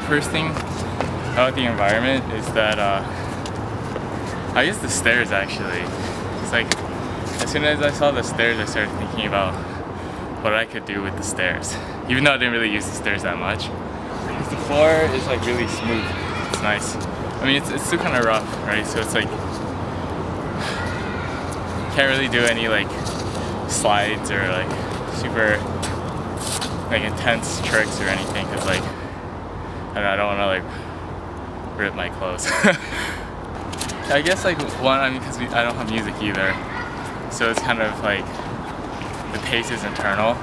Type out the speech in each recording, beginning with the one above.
first thing about the environment is that I guess the stairs actually. It's like as soon as I saw the stairs, I started thinking about what I could do with the stairs. Even though I didn't really use the stairs that much. The floor is like really smooth. It's nice. I mean, it's still kind of rough, right? So it's like can't really do any like slides or like super like intense tricks or anything because like I don't want to like rip my clothes. I guess like one, I mean, because I don't have music either, so it's kind of like the pace is internal.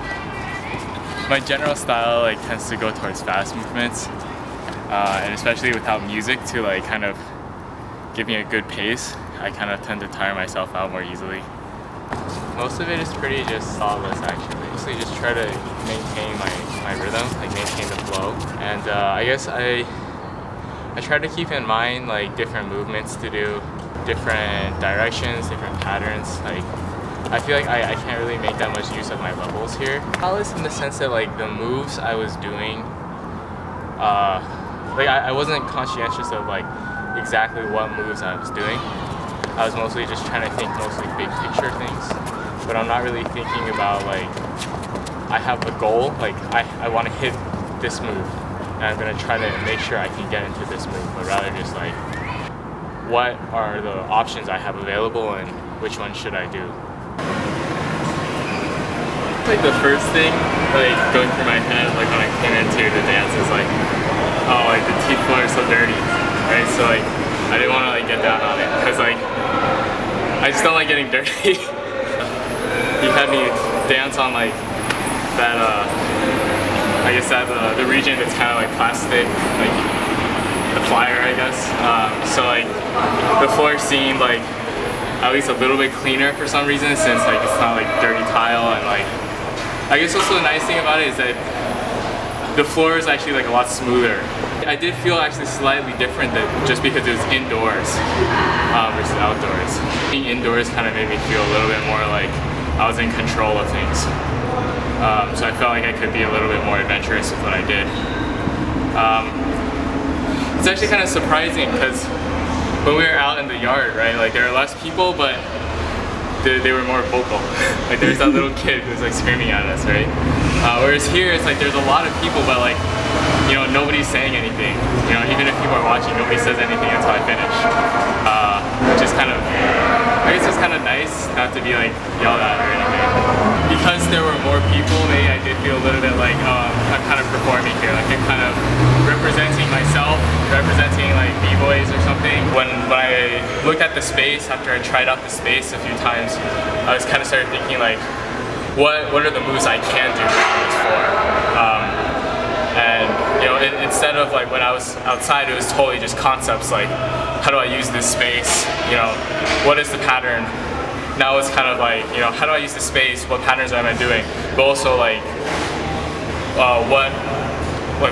My general style like tends to go towards fast movements, and especially without music to like kind of give me a good pace, I kind of tend to tire myself out more easily. Most of it is pretty just thoughtless actually. Mostly just try to maintain my rhythm, like maintain the flow, and I guess I try to keep in mind like different movements to do, different directions, different patterns. Like I feel like I can't really make that much use of my levels here. Thoughtless in the sense that like the moves I was doing, like I wasn't conscientious of like exactly what moves I was doing. I was mostly just trying to think mostly big picture things, but I'm not really thinking about like I have a goal, like I want to hit this move and I'm going to try to make sure I can get into this move, but rather just like what are the options I have available and which one should I do. Like the first thing like going through my head like when I came into the dance is like, oh, like the teeth floor is so dirty, right? So like I didn't want to like get down on it because like I just don't like getting dirty. He had me dance on like that I guess that the region that's kind of like plastic, like the flyer I guess. So like the floor seemed like at least a little bit cleaner for some reason since like it's not like dirty tile, and like I guess also the nice thing about it is that the floor is actually like a lot smoother. I did feel actually slightly different than just because it was indoors versus outdoors. Being indoors kind of made me feel a little bit more like I was in control of things. So I felt like I could be a little bit more adventurous with what I did. It's actually kind of surprising because when we were out in the yard, right, like there were less people, but they were more vocal. Like there's that little kid who's like screaming at us, right? Whereas here it's like there's a lot of people, but like, you know, nobody's saying anything. You know, even if people are watching, nobody says anything until I finish. Which is kind of, I guess it's kind of nice not to be like yelled at or anything. Because there were more people, maybe I did feel a little bit like, oh, I'm kind of performing here. Like I'm kind of representing myself, representing like b-boys or something. When I looked at the space, after I tried out the space a few times, I was kind of started thinking like, what are the moves I can do on this floor? And you know, instead of like when I was outside, it was totally just concepts like, how do I use this space? You know, what is the pattern? Now it's kind of like, you know, how do I use the space? What patterns am I doing? But also like,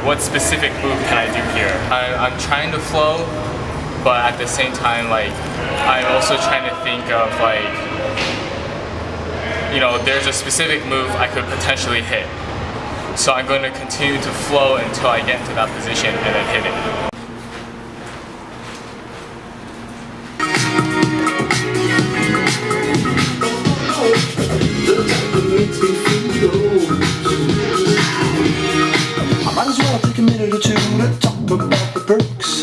what specific move can I do here? I'm trying to flow, but at the same time, like, I'm also trying to think of like, you know, there's a specific move I could potentially hit. So I'm going to continue to flow until I get into that position and then hit it. I might as well take a minute or two to talk about the perks.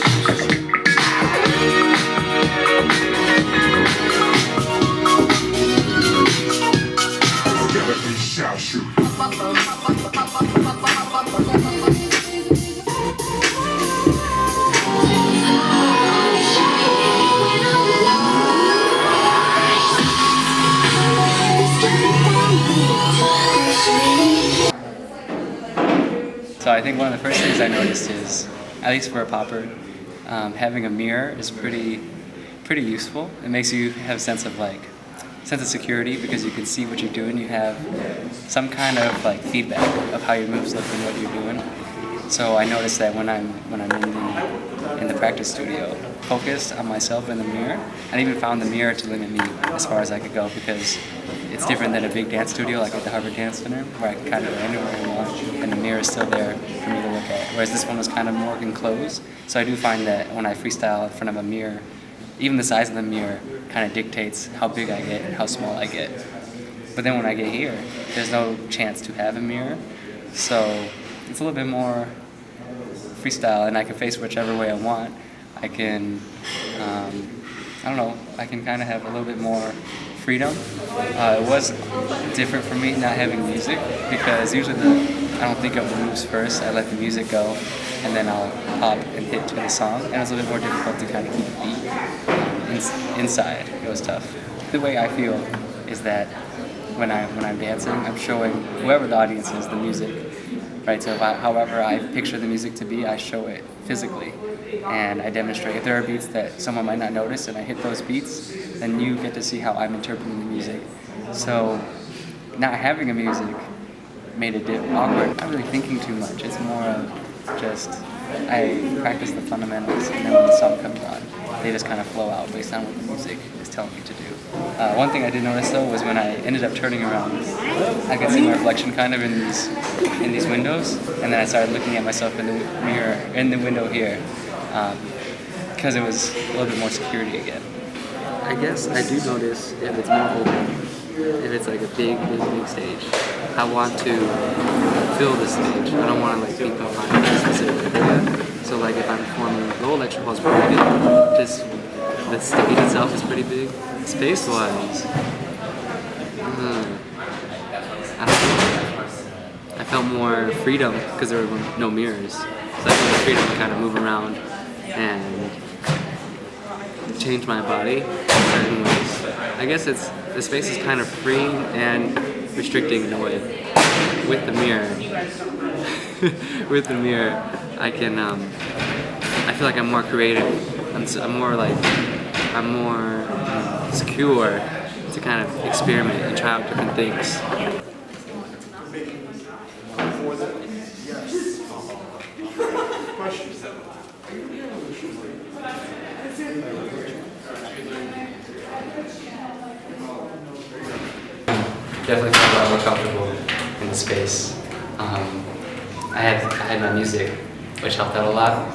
So I think one of the first things I noticed is, at least for a popper, having a mirror is pretty useful. It makes you have a sense of security because you can see what you're doing. You have some kind of like feedback of how your moves look and what you're doing. So I noticed that when I'm in the practice studio, focused on myself in the mirror, I even found the mirror to limit me as far as I could go, because it's different than a big dance studio like at the Harvard Dance Center, where I can kind of go anywhere I want, and the mirror is still there for me to look at. Whereas this one was kind of more enclosed. So I do find that when I freestyle in front of a mirror, even the size of the mirror kind of dictates how big I get and how small I get. But then when I get here, there's no chance to have a mirror, so it's a little bit more freestyle, and I can face whichever way I want. I can, I don't know, I can kind of have a little bit more freedom. It was different for me not having music, because usually I don't think of the moves first. I let the music go, and then I'll pop and hit to the song, and it's a little bit more difficult to kind of keep a beat inside. It was tough. The way I feel is that when I'm dancing, I'm showing whoever the audience is the music, right? So however I picture the music to be, I show it physically, and I demonstrate. If there are beats that someone might not notice and I hit those beats, then you get to see how I'm interpreting the music. So not having a music made it awkward. Not really thinking too much. It's more of just I practice the fundamentals, and then when the song comes on, they just kind of flow out based on what the music is telling me to do. One thing I did notice though was when I ended up turning around, I could see my reflection kind of in these windows, and then I started looking at myself in the mirror in the window here, because it was a little bit more security again. I guess I do notice if it's more open, if it's like a big stage. I want to fill the stage. I don't want to like be confined to a specific area. So like if I'm performing, the whole lecture hall is pretty big. Just the stage itself is pretty big. Space-wise, I don't know. I felt more freedom because there were no mirrors. So I felt the freedom to kind of move around and change my body in certain ways. I guess the space is kind of free and restricting in a way. With the mirror, I can. I feel like I'm more creative. I'm more secure to kind of experiment and try out different things. Definitely felt a lot more comfortable in the space. I had my music, which helped out a lot,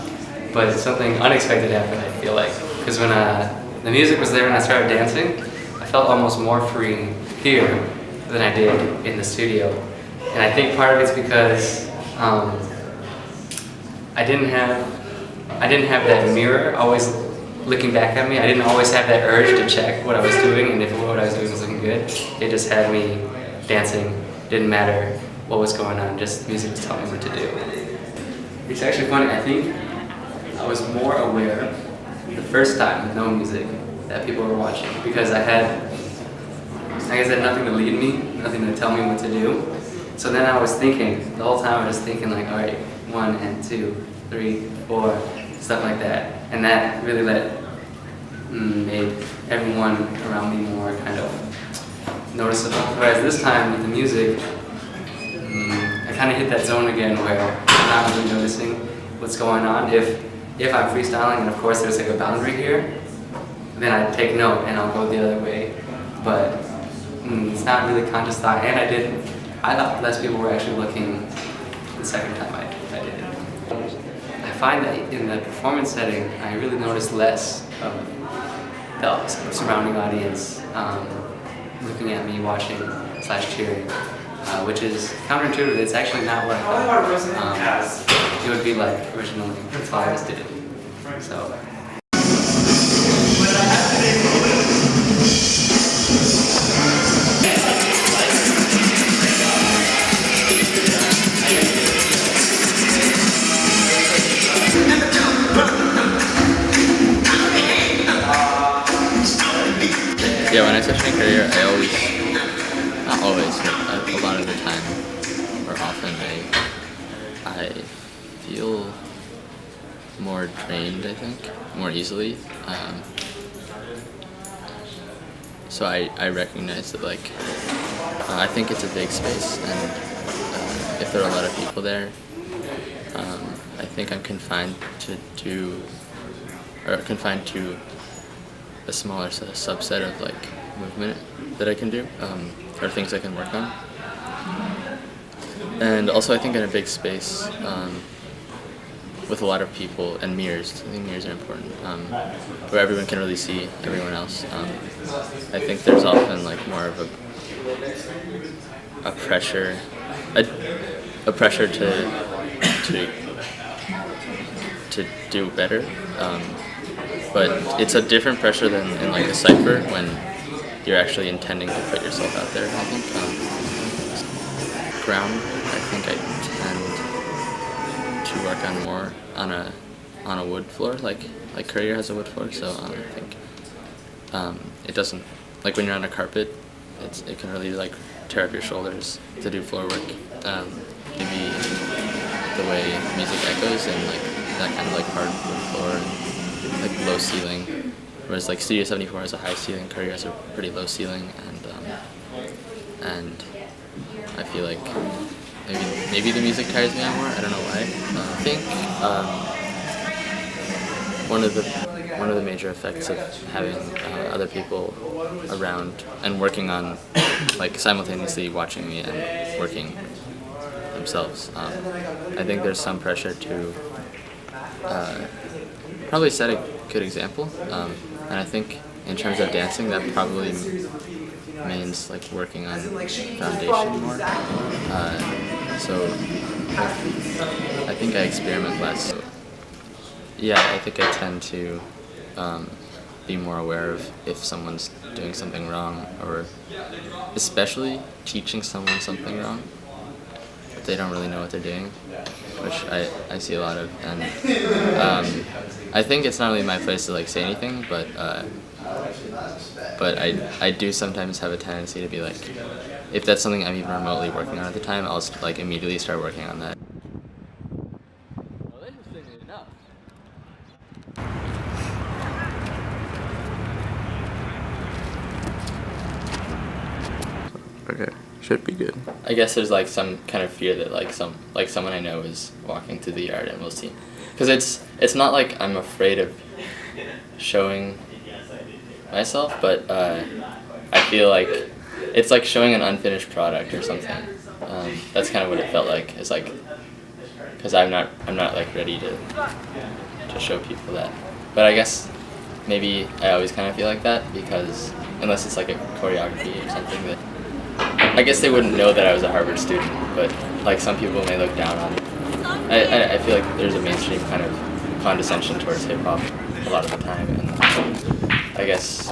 but something unexpected happened, I feel like. Because when the music was there and I started dancing, I felt almost more free here than I did in the studio. And I think part of it's because I didn't have that mirror always looking back at me. I didn't always have that urge to check what I was doing and if what I was doing was looking good. It just had me dancing. Didn't matter what was going on, just music was telling me what to do. It's actually funny, I think I was more aware the first time with no music that people were watching, because I guess I had nothing to lead me, nothing to tell me what to do. So then I was thinking, the whole time I was thinking like, all right, 1 and 2, 3, 4, stuff like that. And that really made everyone around me more kind of noticeable. Whereas this time with the music, I kind of hit that zone again where I'm not really noticing what's going on. If I'm freestyling and of course there's like a boundary here, then I take note and I'll go the other way. But it's not really conscious thought, and I thought less people were actually looking the second time I did it. I find that in the performance setting, I really notice less of the surrounding audience looking at me, watching / cheering, which is counterintuitive. It's actually not what I thought it would be like originally. That's why I just did it. So. Yeah, when I switch my career, not always, but a lot of the time, or often, I feel more drained, I think, more easily. So I recognize that, like, I think it's a big space, and if there are a lot of people there, I think I'm confined to a smaller subset of like movement that I can do, or things I can work on. And also I think in a big space with a lot of people and mirrors, I think mirrors are important, where everyone can really see everyone else. I think there's often like more of a pressure to do better, but it's a different pressure than in like a cipher when you're actually intending to put yourself out there. I think ground. I think I tend to work on more on a wood floor, like Courier has a wood floor. So I think it doesn't, like when you're on a carpet, it can really like tear up your shoulders to do floor work. Maybe the way music echoes and like that kind of like hard wood floor and like low ceiling, whereas like Studio 74 has a high ceiling, Courier has a pretty low ceiling, and I feel like maybe the music tires me out more. I don't know why. I think one of the major effects of having other people around and working on, like simultaneously watching me and working themselves. I think there's some pressure to probably set a good example, and I think in terms of dancing, that probably means like working on foundation more. So I think I experiment less. So, yeah, I think I tend to be more aware of if someone's doing something wrong, or especially teaching someone something wrong. They don't really know what they're doing, which I see a lot of, and I think it's not really my place to like say anything, but I do sometimes have a tendency to be like, if that's something I'm even remotely working on at the time, I'll like immediately start working on that. Okay, should be good. I guess there's like some kind of fear that like someone I know is walking through the yard and we'll see, because it's not like I'm afraid of showing myself, but I feel like it's like showing an unfinished product or something. That's kind of what it felt like. It's like, because I'm not like ready to show people that. But I guess maybe I always kind of feel like that, because unless it's like a choreography or something that, I guess they wouldn't know that I was a Harvard student, but like some people may look down on it. I feel like there's a mainstream kind of condescension towards hip hop a lot of the time, and I guess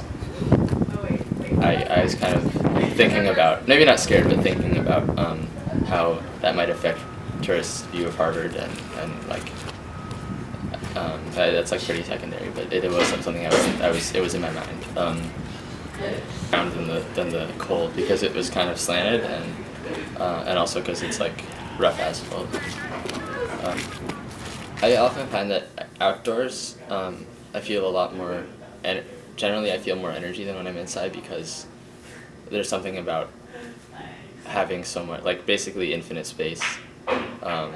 I was kind of thinking about, maybe not scared, but thinking about how that might affect tourists' view of Harvard, and like that's like pretty secondary, but it was something it was in my mind. Than the cold, because it was kind of slanted, and also because it's like rough asphalt. I often find that outdoors I feel a lot more, and generally I feel more energy than when I'm inside, because there's something about having so much, like basically infinite space, that,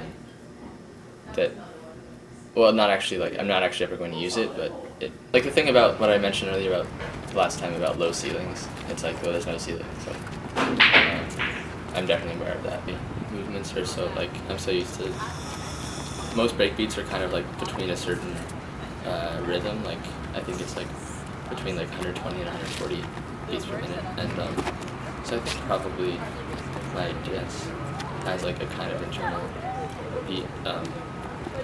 well, not actually, like I'm not actually ever going to use it, but it, like the thing about what I mentioned earlier about last time about low ceilings, it's like, well, there's no ceiling, so I'm definitely aware of that. The movements are so, like, I'm so used to, most breakbeats are kind of like between a certain rhythm, like I think it's like between like 120 and 140 beats per minute, and so I think probably my dance has like a kind of internal beat,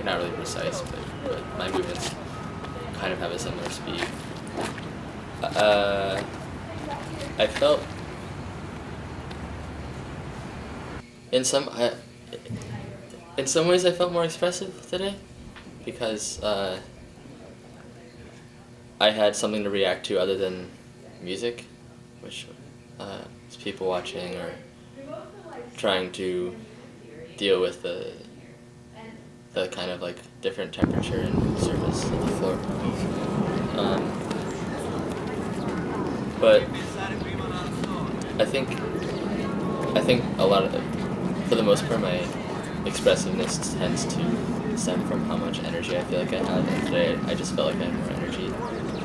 not really precise, but my movements kind of have a similar speed. I felt in some ways I felt more expressive today, because I had something to react to other than music, which is people watching or trying to deal with the kind of like different temperature and surface of the floor. But I think a lot of for the most part, expressiveness tends to stem from how much energy I feel like I have, and today I just felt like I had more energy.